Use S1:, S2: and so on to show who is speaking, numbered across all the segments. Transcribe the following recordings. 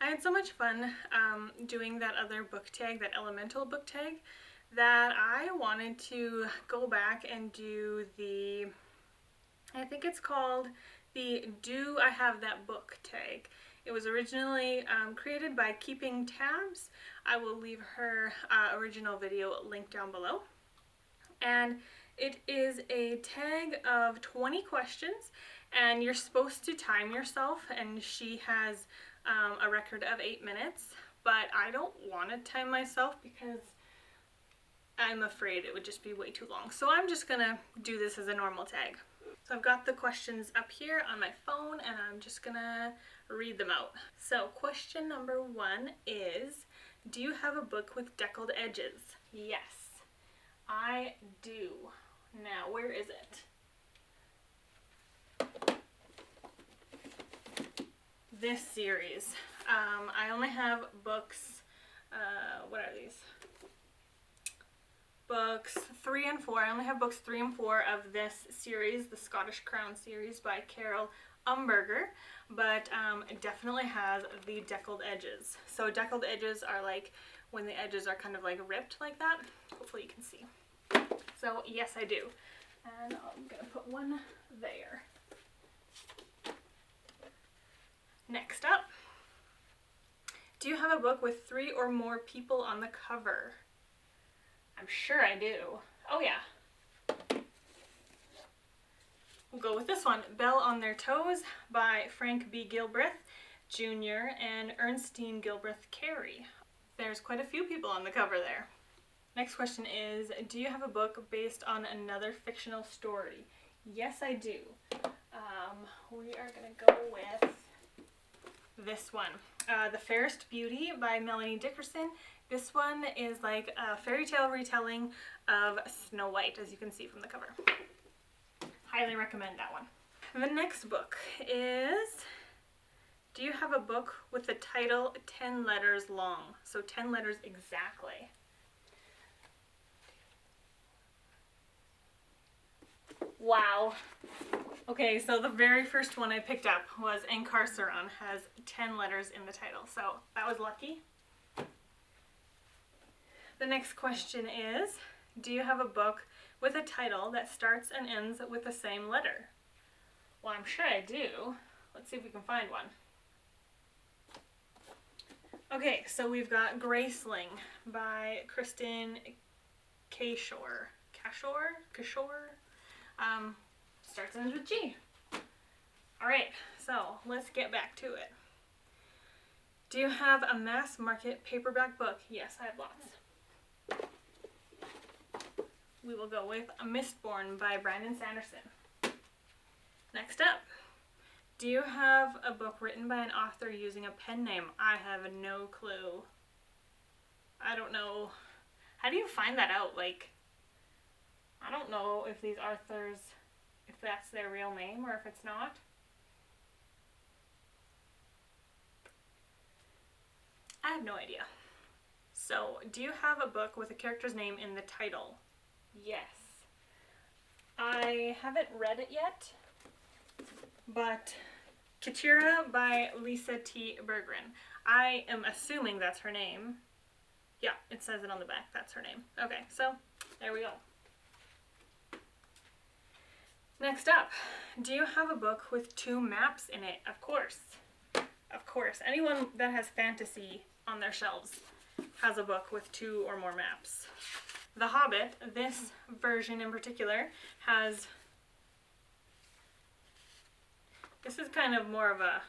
S1: I had so much fun doing that other book tag, that elemental book tag, that I wanted to go back and do the, I think it's called the Do I Have That Book tag. It was originally created by Keeping Tabs. I will leave her original video linked down below. And it is a tag of 20 questions, and you're supposed to time yourself, and she has a record of 8 minutes, but I don't want to time myself because I'm afraid it would just be way too long. So I'm just gonna do this as a normal tag. So I've got the questions up here on my phone, and I'm just gonna read them out. So question number 1 is, do you have a book with deckled edges? Yes, I do. Now, where is it? This series. I only have books, what are these? Books 3 and 4. I only have books 3 and 4 of this series, the Scottish Crown series by Carol Umberger, but it definitely has the deckled edges. So deckled edges are like when the edges are kind of like ripped like that. Hopefully you can see. So yes, I do. And I'm gonna put one there. Next up, do you have a book with 3 or more people on the cover? I'm sure I do. Oh yeah. We'll go with this one, Bell on Their Toes by Frank B. Gilbreth Jr. and Ernestine Gilbreth Carey. There's quite a few people on the cover there. Next question is, do you have a book based on another fictional story? Yes, I do. We are going to go with this one, The Fairest Beauty by Melanie Dickerson. This one is like a fairy tale retelling of Snow White, as you can see from the cover. Highly recommend that one. The next book is, do you have a book with the title 10 letters long? So 10 letters exactly. Wow. Okay, so the very first one I picked up was Encarceron, has 10 letters in the title, so that was lucky. The next question is, do you have a book with a title that starts and ends with the same letter? Well, I'm sure I do. Let's see if we can find one. Okay, so we've got Graceling by Kristen Cashore. Starts and ends with G. Alright, so let's get back to it. Do you have a Mass Market Paperback book? Yes, I have lots. We will go with A Mistborn by Brandon Sanderson. Next up, do you have a book written by an author using a pen name? I have no clue. I don't know. How do you find that out? Like, I don't know if these authors, if that's their real name or if it's not. I have no idea. So, do you have a book with a character's name in the title? Yes. I haven't read it yet, but Katira by Lisa T. Berggren. I am assuming that's her name. Yeah, it says it on the back. That's her name. Okay, so there we go. Next up, do you have a book with 2 maps in it? Of course. Of course. Anyone that has fantasy on their shelves has a book with 2 or more maps. The Hobbit, this version in particular, has, this is kind of more of a,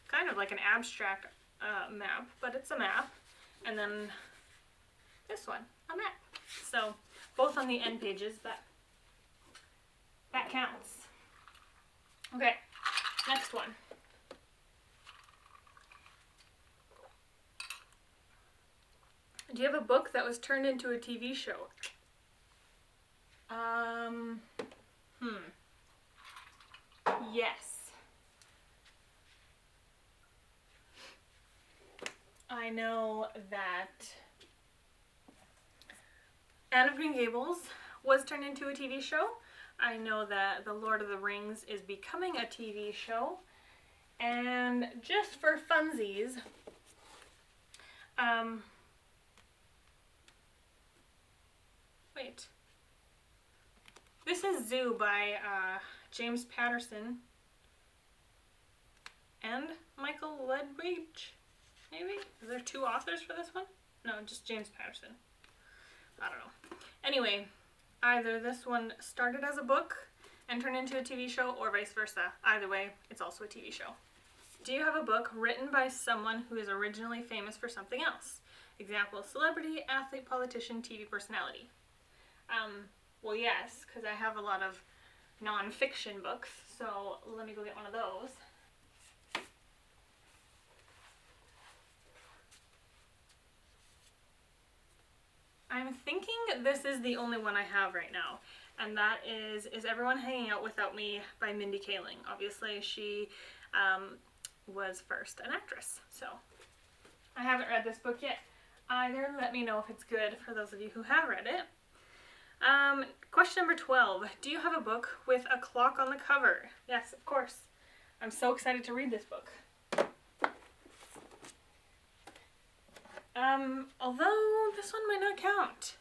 S1: kind of like an abstract map, but it's a map. And then this one, a map. So both on the end pages, that counts. Okay, next one. Do you have a book that was turned into a TV show? Yes. I know that Anne of Green Gables was turned into a TV show. I know that The Lord of the Rings is becoming a TV show. And just for funsies, wait. This is Zoo by James Patterson and Michael Ledwidge, maybe? Is there two authors for this one? No, just James Patterson. I don't know. Anyway, either this one started as a book and turned into a TV show, or vice versa. Either way, it's also a TV show. Do you have a book written by someone who is originally famous for something else? Example, celebrity, athlete, politician, TV personality. Well, yes, because I have a lot of non-fiction books, so let me go get one of those. I'm thinking this is the only one I have right now, and that is Everyone Hanging Out Without Me by Mindy Kaling. Obviously, she was first an actress, so I haven't read this book yet either. Let me know if it's good for those of you who have read it. Question number 12. Do you have a book with a clock on the cover? Yes, of course. I'm so excited to read this book. Although this one might not count.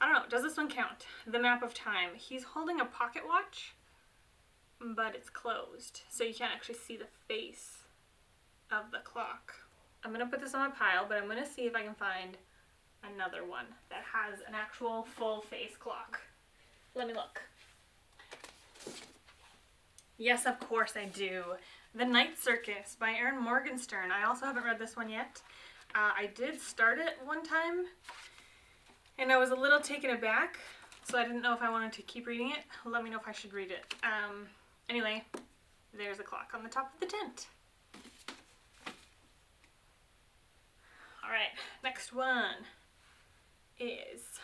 S1: I don't know, does this one count? The Map of Time. He's holding a pocket watch, but it's closed, so you can't actually see the face of the clock. I'm gonna put this on my pile, but I'm gonna see if I can find another one that has an actual full face clock. Let me look. Yes, of course I do. The Night Circus by Erin Morgenstern. I also haven't read this one yet. I did start it one time, and I was a little taken aback, so I didn't know if I wanted to keep reading it. Let me know if I should read it. Anyway, there's a clock on the top of the tent. Alright, next one is,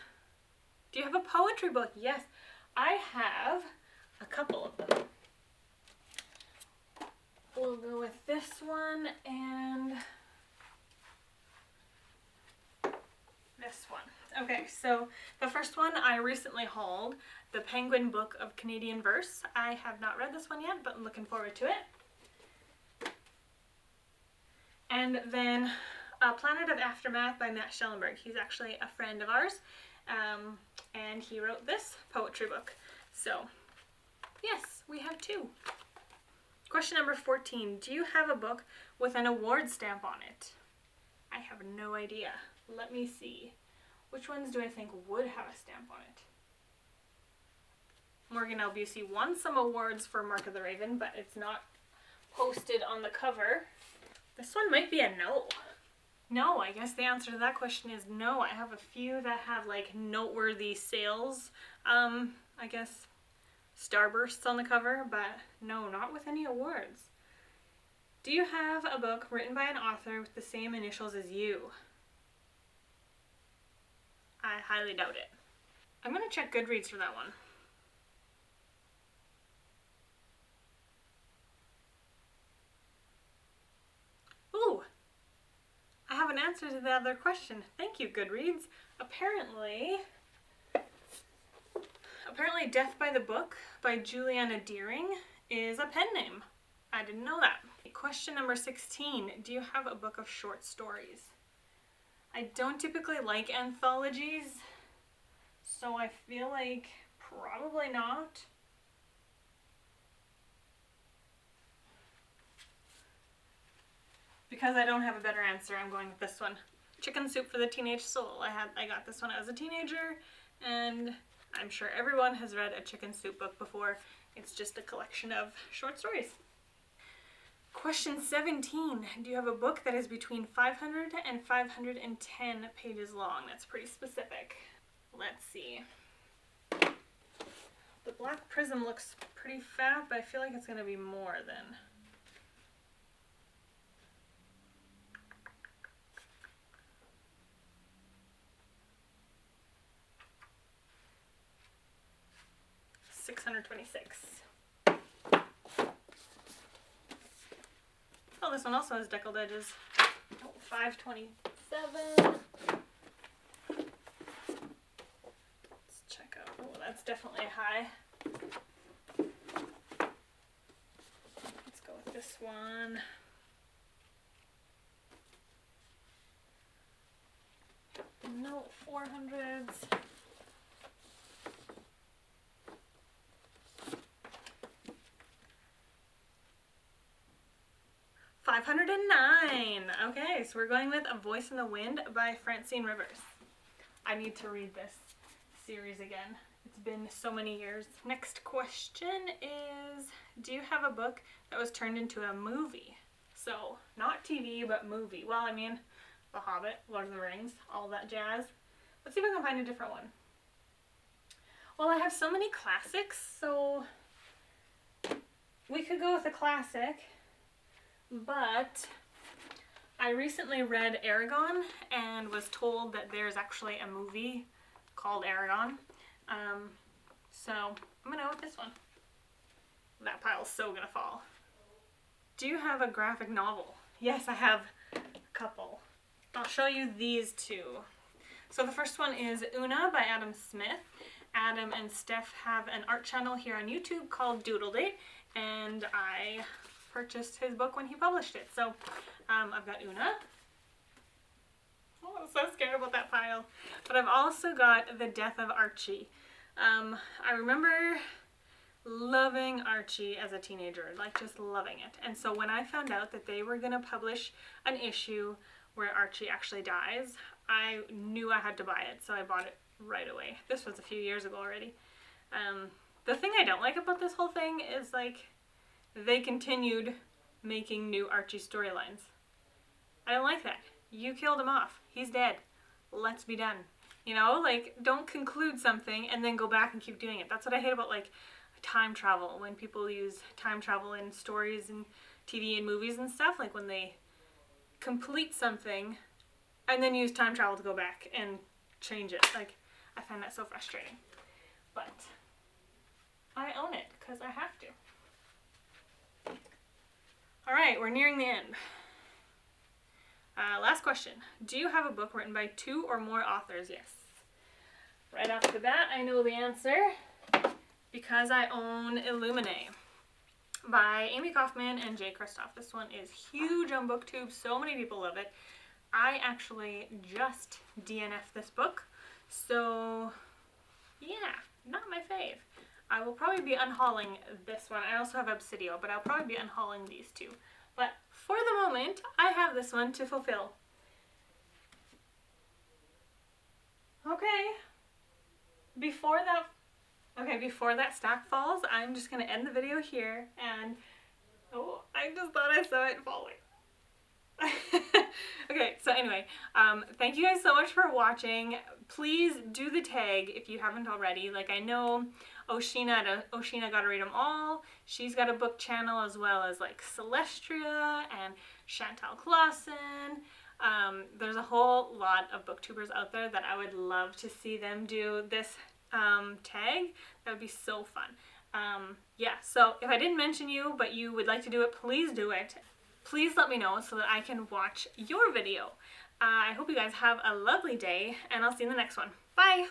S1: do you have a poetry book? Yes, I have a couple of them. We'll go with this one and this one. Okay, so the first one I recently hauled, The Penguin Book of Canadian Verse. I have not read this one yet, but I'm looking forward to it. And then Planet of Aftermath by Matt Schellenberg. He's actually a friend of ours, and he wrote this poetry book. So, yes, we have two. Question number 14. Do you have a book with an award stamp on it? I have no idea. Let me see. Which ones do I think would have a stamp on it? Morgan L. Busey won some awards for Mark of the Raven, but it's not posted on the cover. This one might be a no. No, I guess the answer to that question is no. I have a few that have like noteworthy sales, I guess, starbursts on the cover, but no, not with any awards. Do you have a book written by an author with the same initials as you? I highly doubt it. I'm gonna check Goodreads for that one. Ooh! I have an answer to the other question. Thank you, Goodreads. Apparently Death by the Book by Juliana Deering is a pen name. I didn't know that. Question number 16. Do you have a book of short stories? I don't typically like anthologies, so I feel like probably not. Because I don't have a better answer, I'm going with this one. Chicken Soup for the Teenage Soul. I got this one as a teenager, and I'm sure everyone has read a Chicken Soup book before. It's just a collection of short stories. Question 17. Do you have a book that is between 500 and 510 pages long? That's pretty specific. Let's see. The Black Prism looks pretty fat, but I feel like it's going to be more than... $626. Oh, this one also has deckled edges. Oh, $527. Let's check out. Oh, that's definitely high. Let's go with this one. No 400s. $509. Okay, so we're going with A Voice in the Wind by Francine Rivers. I need to read this series again. It's been so many years. Next question is, do you have a book that was turned into a movie? So, not TV, but movie. Well, I mean, The Hobbit, Lord of the Rings, all that jazz. Let's see if I can find a different one. Well, I have so many classics, so we could go with a classic, but I recently read Aragon and was told that there's actually a movie called Aragon. So I'm gonna go with this one. That pile's so gonna fall. Do you have a graphic novel? Yes, I have a couple. I'll show you these two. So the first one is Una by Adam Smith. Adam and Steph have an art channel here on YouTube called Doodle Date, and I purchased his book when he published it. So I've got Una. Oh, I'm so scared about that pile. But I've also got The Death of Archie. I remember loving Archie as a teenager, like just loving it. And so when I found out that they were going to publish an issue where Archie actually dies, I knew I had to buy it, so I bought it right away. This was a few years ago already. The thing I don't like about this whole thing is, like, they continued making new Archie storylines. I don't like that. You killed him off. He's dead. Let's be done. You know, like, don't conclude something and then go back and keep doing it. That's what I hate about, like, time travel, when people use time travel in stories and TV and movies and stuff, like when they complete something and then use time travel to go back and change it. Like, I find that so frustrating. But I own it because I have to. Alright, we're nearing the end. Last question. Do you have a book written by 2 or more authors? Yes. Right off the bat, I know the answer because I own Illuminae by Amy Kaufman and Jay Kristoff. This one is huge on Booktube. So many people love it. I actually just DNF'd this book, so yeah, not my fave. I will probably be unhauling this one. I also have Obsidio, but I'll probably be unhauling these two. But for the moment, I have this one to fulfill. Okay. Before that stack falls, I'm just going to end the video here, and oh, I just thought I saw it falling. Okay, so anyway, thank you guys so much for watching. Please do the tag if you haven't already. Like, I know Oshina Gotta Read 'Em All. She's got a book channel, as well as like Celestria and Chantal Clausen. There's a whole lot of booktubers out there that I would love to see them do this tag. That would be so fun. Yeah, so if I didn't mention you, but you would like to do it, please do it. Please let me know so that I can watch your video. I hope you guys have a lovely day, and I'll see you in the next one. Bye!